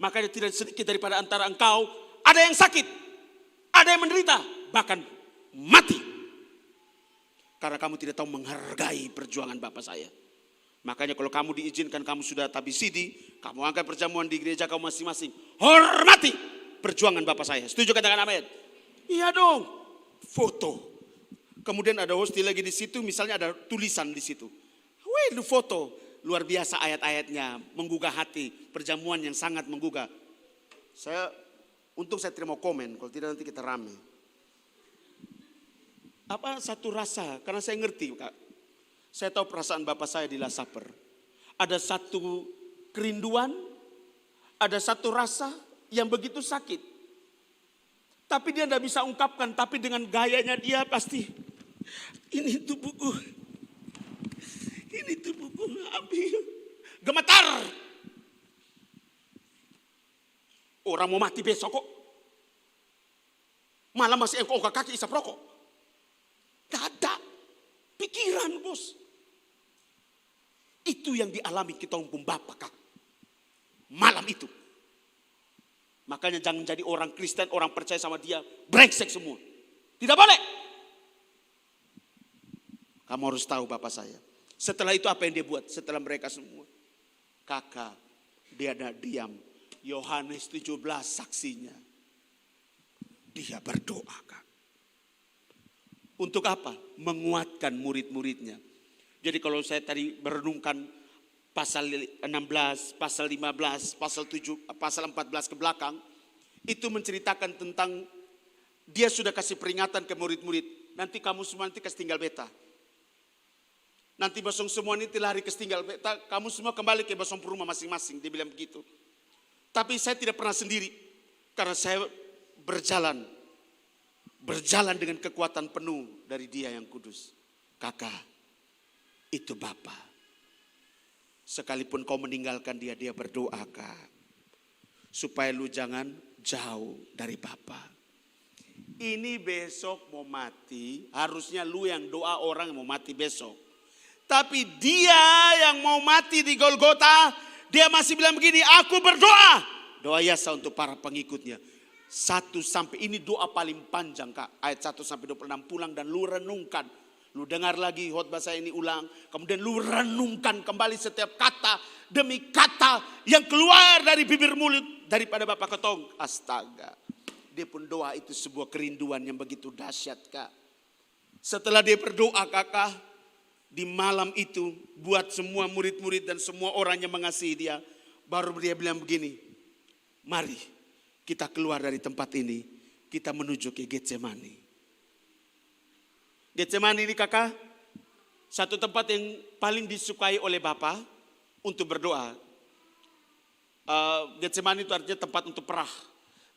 Makanya tidak sedikit daripada antara engkau. Ada yang sakit. Ada yang menderita. Bahkan mati. Karena kamu tidak tahu menghargai perjuangan Bapak saya. Makanya kalau kamu diizinkan kamu sudah tabisidi. Kamu angkat perjamuan di gereja kamu masing-masing. Hormati perjuangan Bapak saya. Setuju katakan amin? Iya dong. Foto. Kemudian ada hosti lagi di situ, misalnya ada tulisan di situ. Wih, lu foto. Luar biasa ayat-ayatnya, menggugah hati. Perjamuan yang sangat menggugah. Untung saya tidak mau komen, kalau tidak nanti kita rame. Apa satu rasa, karena saya ngerti Kak. Saya tahu perasaan Bapak saya di Last Supper. Ada satu kerinduan, ada satu rasa yang begitu sakit. Tapi dia tidak bisa ungkapkan, tapi dengan gayanya dia pasti. Ini tubuhku. Ini tubuhku, ambil. Gemetar. Orang mau mati besok kok. Malah masih engkau kaki isap rokok. Gak ada pikiran bos. Itu yang dialami kita umpun Bapak Kak. Malam itu. Makanya jangan jadi orang Kristen, orang percaya sama dia. Brengsek semua. Tidak boleh. Kamu harus tahu Bapak saya. Setelah itu apa yang dia buat? Setelah mereka semua. Kakak, dia ada diam. Yohanes 17 saksinya. Dia berdoa Kak. Untuk apa? Menguatkan murid-muridnya. Jadi kalau saya tadi merenungkan pasal 16, pasal 15, pasal 7, pasal 14 ke belakang. Itu menceritakan tentang dia sudah kasih peringatan ke murid-murid. Nanti kamu semua nanti kasih tinggal beta. Nanti basong semua ini lari ke tinggal beta. Kamu semua kembali ke basong rumah masing-masing. Dia bilang begitu. Tapi saya tidak pernah sendiri. Karena saya berjalan. Berjalan dengan kekuatan penuh dari dia yang kudus. Kakak, itu Bapa. Sekalipun kau meninggalkan dia, dia berdoa Kak. Supaya lu jangan jauh dari Bapa. ini besok mau mati, harusnya lu yang doa orang yang mau mati besok. Tapi dia yang mau mati di Golgota, dia masih bilang begini, aku berdoa. Doa Yasa untuk para pengikutnya. 1 sampai ini doa paling panjang Kak. Ayat 1 sampai 26 pulang dan lu renungkan. Lu dengar lagi khotbah saya ini ulang. Kemudian lu renungkan kembali setiap kata demi kata yang keluar dari bibir mulut daripada Bapak Ketong. Astaga. Dia pun doa itu sebuah kerinduan yang begitu dahsyat Kak. Setelah dia berdoa Kakak, di malam itu buat semua murid-murid dan semua orang yang mengasihi dia. Baru dia bilang begini, mari kita keluar dari tempat ini, kita menuju ke Getsemani. Getsemani ini Kakak, satu tempat yang paling disukai oleh Bapa untuk berdoa. Getsemani itu artinya tempat untuk perah.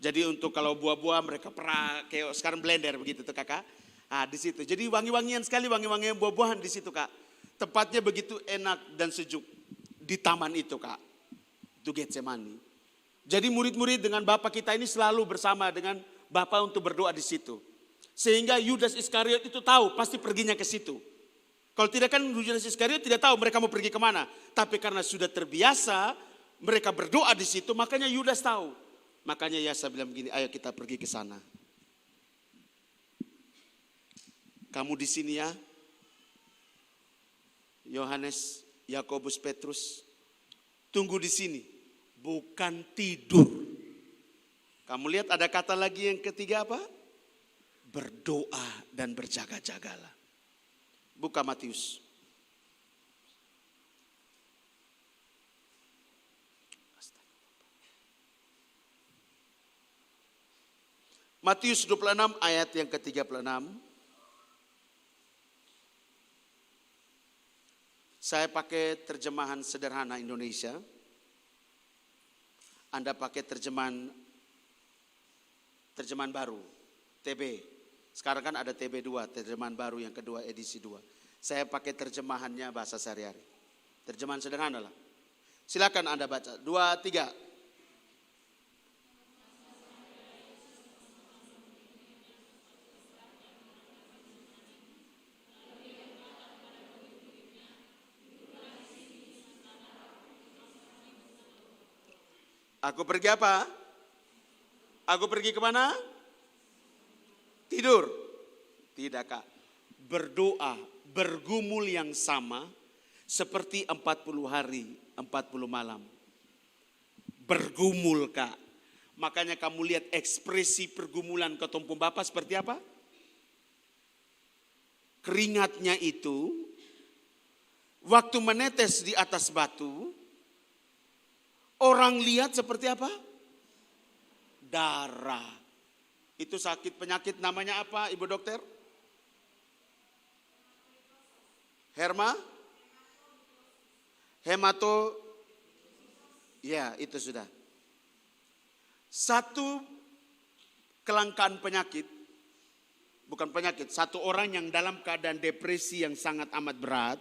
Jadi untuk kalau buah-buah mereka perah, kayak sekarang blender begitu tuh Kakak. Nah, di situ. Jadi wangi-wangian sekali, wangi-wangian buah-buahan di situ Kak. Tempatnya begitu enak dan sejuk di taman itu Kak. Itu Getsemani. Jadi murid-murid dengan Bapak kita ini selalu bersama dengan Bapak untuk berdoa di situ. Sehingga Yudas Iskariot itu tahu pasti perginya ke situ. Kalau tidak kan Yudas Iskariot tidak tahu mereka mau pergi kemana. Tapi karena sudah terbiasa mereka berdoa di situ, makanya Yudas tahu. Makanya Yasa bilang begini, ayo kita pergi ke sana. Kamu di sini ya, Yohanes, Yakobus, Petrus, tunggu di sini, bukan tidur. Kamu lihat ada kata lagi yang ketiga apa? Berdoa dan berjaga-jagalah. Buka Matius. Matius 26 ayat yang ke-36. Saya pakai terjemahan sederhana Indonesia. Anda pakai terjemahan baru, TB. Sekarang kan ada TB2, terjemahan baru yang kedua edisi 2. Saya pakai terjemahannya bahasa sehari-hari. Terjemahan sederhana lah. Silakan Anda baca. 2, 3. Aku pergi apa? Aku pergi kemana? Tidur. Tidak Kak. Berdoa, bergumul yang sama seperti 40 hari, 40 malam. Bergumul Kak. Makanya kamu lihat ekspresi pergumulan ketumpung Bapak seperti apa? Keringatnya itu waktu menetes di atas batu, orang lihat seperti apa? Darah. Itu sakit penyakit namanya apa Ibu dokter? Hemato. Ya itu sudah. Satu kelangkaan penyakit. Bukan penyakit. Satu orang yang dalam keadaan depresi yang sangat amat berat.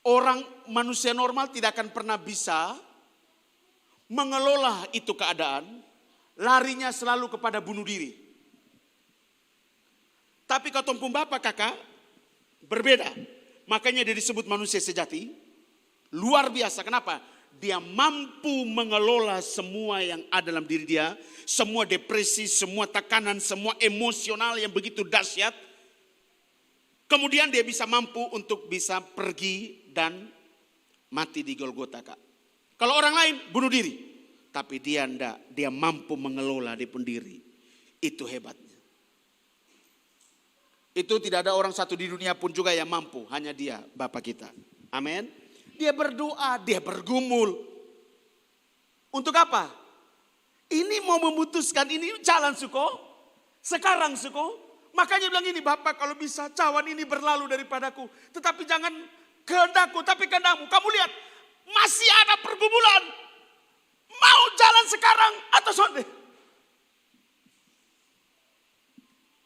Orang manusia normal tidak akan pernah bisa mengelola itu keadaan. Larinya selalu kepada bunuh diri. Tapi ketumpung Bapak Kakak berbeda. Makanya dia disebut manusia sejati. Luar biasa. Kenapa? Dia mampu mengelola semua yang ada dalam diri dia. Semua depresi, semua tekanan, semua emosional yang begitu dahsyat. Kemudian dia bisa mampu untuk bisa pergi dan mati di Golgota Kak. Kalau orang lain bunuh diri. Tapi dia enggak, dia mampu mengelola dia pun diri. Itu hebatnya. Itu tidak ada orang satu di dunia pun juga yang mampu. Hanya dia, Bapa kita. Amin. Dia berdoa, dia bergumul. Untuk apa? Ini mau memutuskan, ini jalan Suko. Sekarang Suko. Makanya bilang ini, Bapak kalau bisa cawan ini berlalu daripadaku. Tetapi jangan kehendakku, tapi kehendakmu. Kamu lihat, masih ada pergumulan. Mau jalan sekarang atau sonde?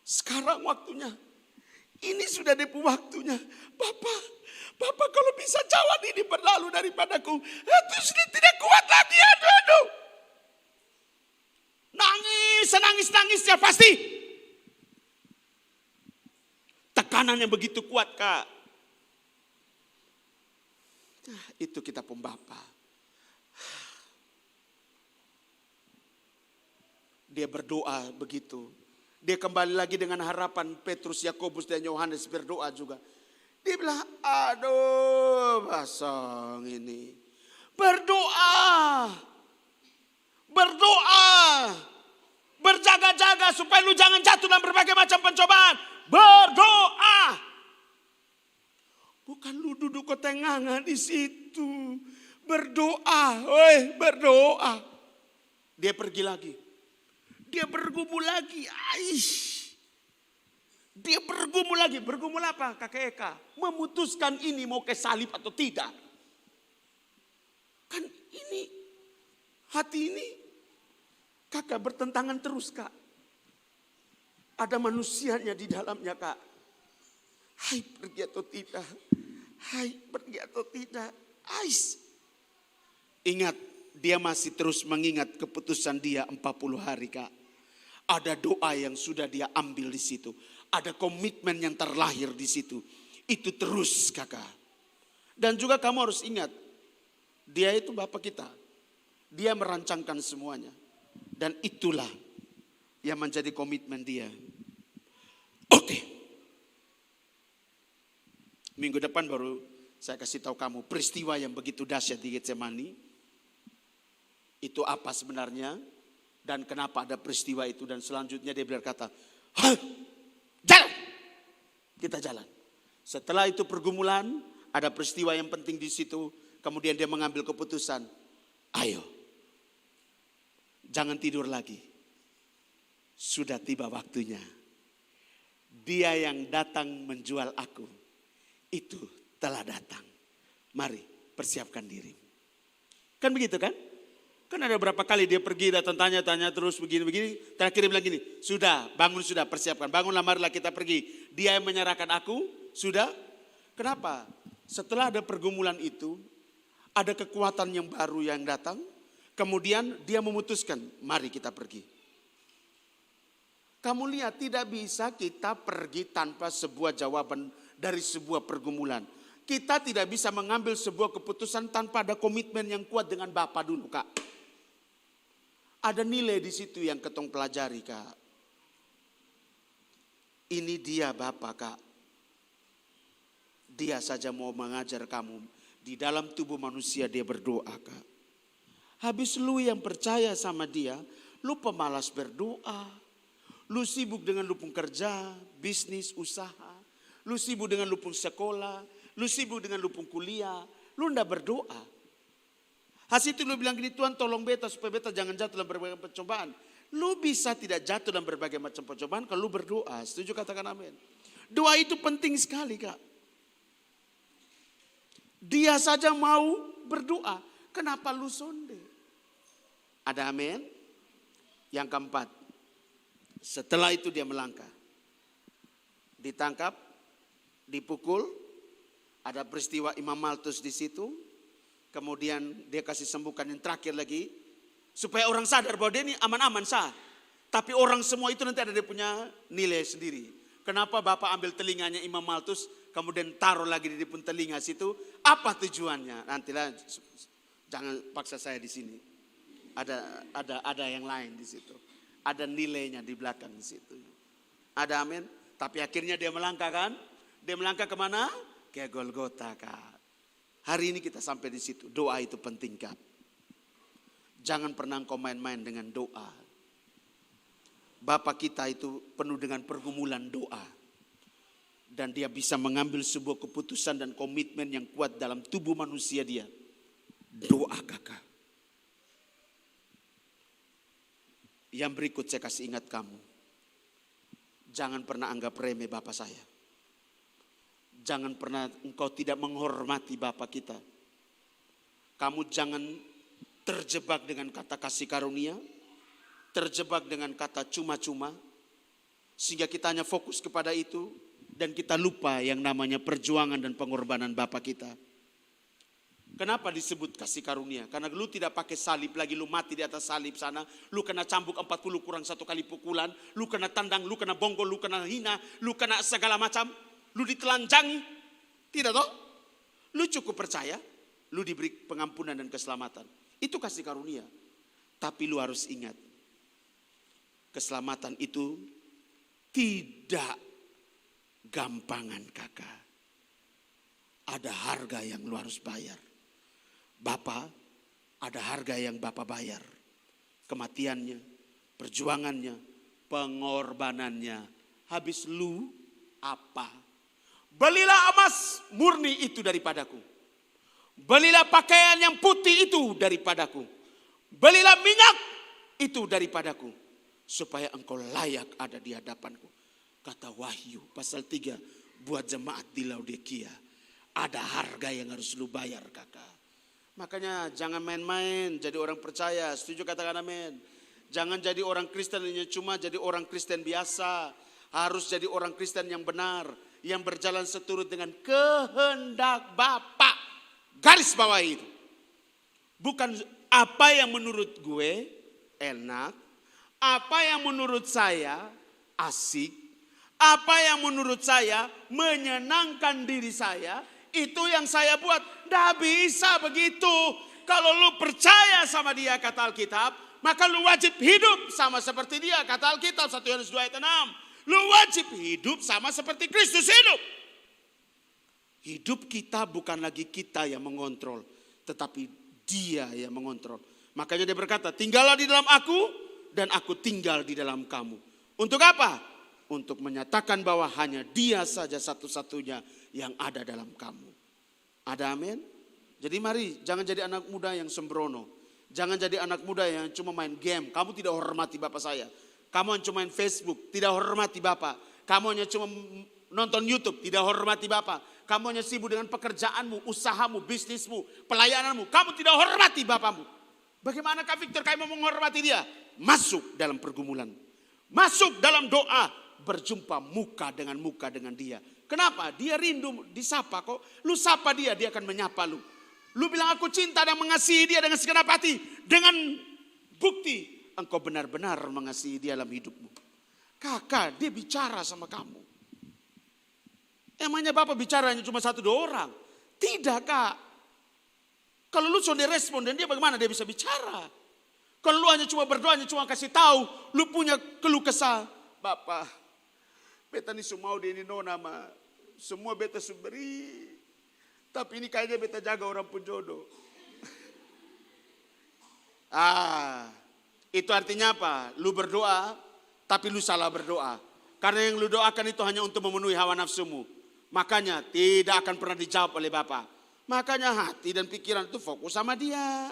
Sekarang waktunya. Ini sudah depu waktunya. Bapak kalau bisa cawan ini berlalu daripadaku. Itu sudah tidak kuat lagi. Aduh. Nangis senangis-nangisnya pasti. Tekanan yang begitu kuat, Kak. Nah, itu kita pembapa. Dia berdoa begitu. Dia kembali lagi dengan harapan. Petrus, Yakobus dan Yohanes berdoa juga. Dia bilang, aduh basang ini. Berdoa. Berjaga-jaga supaya lu jangan jatuh dalam berbagai macam pencobaan. Berdoa. Bukan lu duduk ketengangan di situ. Berdoa. Berdoa. Dia pergi lagi. Dia bergumul lagi. Dia bergumul lagi. Bergumul apa, Kakek Eka? Memutuskan ini mau ke salib atau tidak. Kan ini, hati ini, Kakak bertentangan terus, Kak. Ada manusianya di dalamnya, Kak. Hai, pergi atau tidak? Hai, pergi atau tidak? Ingat, dia masih terus mengingat keputusan dia 40 hari, Kak. Ada doa yang sudah dia ambil di situ. Ada komitmen yang terlahir di situ. Itu terus, Kakak. Dan juga kamu harus ingat, dia itu Bapak kita. Dia merancangkan semuanya. Dan itulah yang menjadi komitmen dia. Oke. Minggu depan baru saya kasih tahu kamu peristiwa yang begitu dahsyat di Getsemani. Itu apa sebenarnya? Dan kenapa ada peristiwa itu. Dan selanjutnya dia berkata, jalan. Kita jalan. Setelah itu pergumulan, ada peristiwa yang penting di situ. Kemudian dia mengambil keputusan. Ayo. Jangan tidur lagi. Sudah tiba waktunya. Dia yang datang menjual aku. Itu telah datang. Mari persiapkan diri. Kan begitu kan? Kan ada berapa kali dia pergi datang tanya terus begini-begini. Terakhir dia bilang gini, sudah bangun sudah persiapkan. Bangunlah marilah kita pergi. Dia yang menyerahkan aku, sudah. Kenapa? Setelah ada pergumulan itu, ada kekuatan yang baru yang datang. Kemudian dia memutuskan, mari kita pergi. Kamu lihat tidak bisa kita pergi tanpa sebuah jawaban dari sebuah pergumulan. Kita tidak bisa mengambil sebuah keputusan tanpa ada komitmen yang kuat dengan Bapa dulu, Kak. Ada nilai di situ yang ketong pelajari, Kak. Ini dia Bapa, Kak. Dia saja mau mengajar kamu. Di dalam tubuh manusia dia berdoa, Kak. Habis lu yang percaya sama dia, lu pemalas berdoa. Lu sibuk dengan lu pun kerja, bisnis, usaha. Lu sibuk dengan lu pun sekolah. Lu sibuk dengan lu pun kuliah. Lu ndak berdoa. Hasil itu lu bilang gini, Tuhan tolong beta supaya beta jangan jatuh dalam berbagai pencobaan. Lu bisa tidak jatuh dalam berbagai macam pencobaan kalau lu berdoa. Setuju, katakan amin. Doa itu penting sekali, Kak. Dia saja mau berdoa. Kenapa lu sonde? Ada amin? Yang keempat. Setelah itu dia melangkah. Ditangkap, dipukul. Ada peristiwa Imam Maltus di situ. Kemudian dia kasih sembuhkan yang terakhir lagi. Supaya orang sadar bahwa dia ini aman-aman sah. Tapi orang semua itu nanti ada dia punya nilai sendiri. Kenapa Bapak ambil telinganya Imam Maltus. Kemudian taruh lagi di pun telinga situ. Apa tujuannya? Nantilah jangan paksa saya di sini. Ada yang lain di situ. Ada nilainya di belakang di situ. Ada amin. Tapi akhirnya dia melangkah kan. Dia melangkah kemana? Ke Golgota, Kak. Hari ini kita sampai di situ. Doa itu penting, Kak. Jangan pernah kau main-main dengan doa. Bapak kita itu penuh dengan pergumulan doa. Dan dia bisa mengambil sebuah keputusan dan komitmen yang kuat dalam tubuh manusia dia. Doa, Kakak. Yang berikut saya kasih ingat kamu. Jangan pernah anggap remeh Bapak saya. Jangan pernah engkau tidak menghormati Bapa kita. Kamu jangan terjebak dengan kata kasih karunia. Terjebak dengan kata cuma-cuma. Sehingga kita hanya fokus kepada itu. Dan kita lupa yang namanya perjuangan dan pengorbanan Bapa kita. Kenapa disebut kasih karunia? Karena lu tidak pakai salib lagi, lu mati di atas salib sana. Lu kena cambuk 40 kurang 1 kali pukulan. Lu kena tandang, lu kena bonggol, lu kena hina. Lu kena segala macam. Lu ditelanjangi. Tidak toh? Lu cukup percaya, lu diberi pengampunan dan keselamatan. Itu kasih karunia. Tapi lu harus ingat, keselamatan itu tidak gampangan kakak. Ada harga yang lu harus bayar. Bapak, ada harga yang Bapak bayar. Kematiannya, perjuangannya, pengorbanannya. Habis lu apa? Belilah emas murni itu daripadaku. Belilah pakaian yang putih itu daripadaku. Belilah minyak itu daripadaku. Supaya engkau layak ada di hadapanku. Kata Wahyu pasal 3 buat jemaat di Laodikia. Ada harga yang harus lu bayar kakak. Makanya jangan main-main jadi orang percaya. Setuju katakan amin. Jangan jadi orang Kristen hanya cuma jadi orang Kristen biasa. Harus jadi orang Kristen yang benar. Yang berjalan seturut dengan kehendak Bapa. Garis bawah itu. Bukan apa yang menurut gue enak. Apa yang menurut saya asik. Apa yang menurut saya menyenangkan diri saya. Itu yang saya buat. Tidak bisa begitu. Kalau lu percaya sama dia kata Alkitab. Maka lu wajib hidup sama seperti dia. Kata Alkitab 1 Yohanes 2 ayat 6. Lu wajib hidup sama seperti Kristus hidup. Hidup kita bukan lagi kita yang mengontrol. Tetapi dia yang mengontrol. Makanya dia berkata, tinggallah di dalam aku. Dan aku tinggal di dalam kamu. Untuk apa? Untuk menyatakan bahwa hanya dia saja satu-satunya yang ada dalam kamu. Ada amin? Jadi mari jangan jadi anak muda yang sembrono. Jangan jadi anak muda yang cuma main game. Kamu tidak hormati bapak saya. Kamu hanya cuma main Facebook, tidak hormati bapak. Kamu hanya cuma nonton YouTube, tidak hormati bapak. Kamu hanya sibuk dengan pekerjaanmu, usahamu, bisnismu, pelayananmu. Kamu tidak hormati bapakmu. Bagaimana Kak Victor kamu menghormati dia? Masuk dalam pergumulan. Masuk dalam doa. Berjumpa muka dengan dia. Kenapa? Dia rindu disapa kok. Lu sapa dia, dia akan menyapa lu. Lu bilang aku cinta dan mengasihi dia dengan segenap hati. Dengan bukti engkau benar-benar mengasihi dia dalam hidupmu. Kakak, dia bicara sama kamu. Emangnya Bapak bicaranya cuma 1-2 orang? Tidak kak. Kalau lu sudah respon dan dia bagaimana dia bisa bicara? Kalau lu hanya cuma berdoa, hanya cuma kasih tahu. Lu punya keluh kesah. Bapak, beta ni semua dia ini nona ma. Semua beta suberi. Tapi ini kayaknya beta jaga orang penjodoh. Itu artinya apa? Lu berdoa, tapi lu salah berdoa. Karena yang lu doakan itu hanya untuk memenuhi hawa nafsumu. Makanya tidak akan pernah dijawab oleh Bapa. Makanya hati dan pikiran itu fokus sama dia.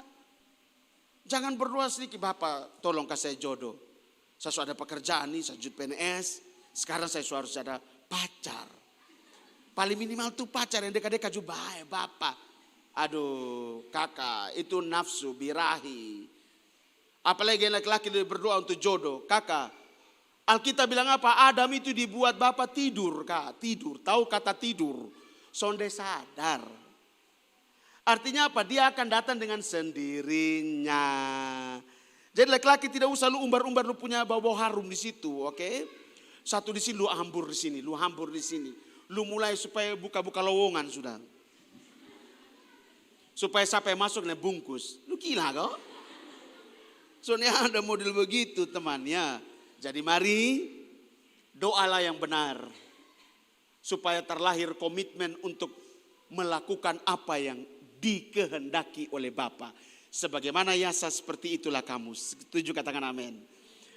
Jangan berdoa sedikit, Bapak tolong kasih saya jodoh. Saya sudah ada pekerjaan nih, saya jadi PNS. Sekarang saya harus ada pacar. Paling minimal tuh pacar yang dekat-dekat juga baik Bapak. Aduh kakak, itu nafsu birahi. Apalagi yang laki-laki berdoa untuk jodoh. Kakak, Alkitab bilang apa? Adam itu dibuat Bapak tidur kak. Tidur, tahu kata tidur. Sonde sadar. Artinya apa? Dia akan datang dengan sendirinya. Jadi laki-laki tidak usah lu umbar-umbar lu punya bau-bau harum di situ, oke? Satu di sini lu hambur di sini, lu hambur di sini. Lu mulai supaya buka-buka lowongan sudah. Supaya sampai masuk nih bungkus. Lu gila kok? Soalnya ada model begitu temannya. Jadi mari doalah yang benar. Supaya terlahir komitmen untuk melakukan apa yang dikehendaki oleh Bapa. Sebagaimana Yasa seperti itulah kamu. Setuju katakan amin.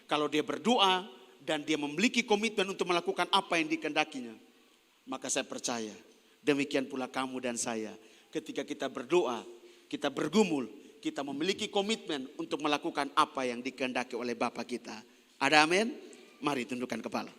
Kalau dia berdoa dan dia memiliki komitmen untuk melakukan apa yang dikehendakinya. Maka saya percaya demikian pula kamu dan saya. Ketika kita berdoa, kita bergumul, kita memiliki komitmen untuk melakukan apa yang dikehendaki oleh Bapa kita. Ada amin? Mari tundukkan kepala.